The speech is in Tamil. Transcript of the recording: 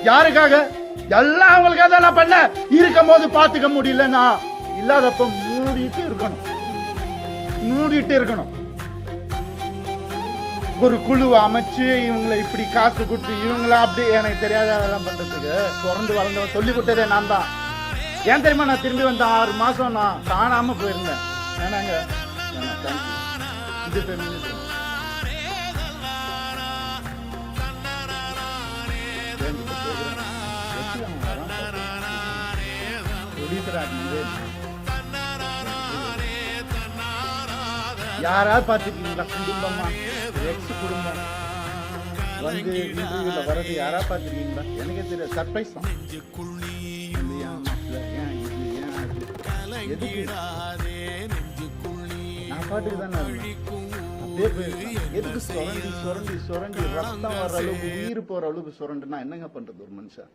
யாருக்காக? எல்லாம் அவங்களுக்காக தான் நான் பண்ண. இருக்கும் போது பாத்துக்க முடியலன்னா இல்லாதப்ப மூடிட்டு இருக்கணும். ஒரு குழுவை அமைச்சு இவங்களை இப்படி காசு கொடுத்து இவங்கள அப்படி எனக்கு தெரியாத அதெல்லாம் பண்றதுக்கு பிறந்து வளர்ந்தவன் சொல்லி கொடுத்ததே நான் தான். ஏன் தெரியுமா நான் திரும்பி வந்த 6 மாசம் நான் காணாம போயிருந்தேன். ஏன்னாங்க இது யாராவது பாத்துக்கீங்களா? குடும்பமா எக்ஸ் குடும்பம் வந்து இன்டர்வியூல வர்றது யாராவது பாத்துக்கீங்களா? எனக்கே தெரியாது. சர்ப்ரைஸ் தான். நான் பாட்டுக்கு தானே அப்படியே போயிருக்கேன். எதுக்கு சுரண்டி ரத்தம் வர்ற அளவுக்கு உயிர் போற அளவுக்கு சுரண்டுனா என்னங்க பண்றது ஒரு மனுஷன்?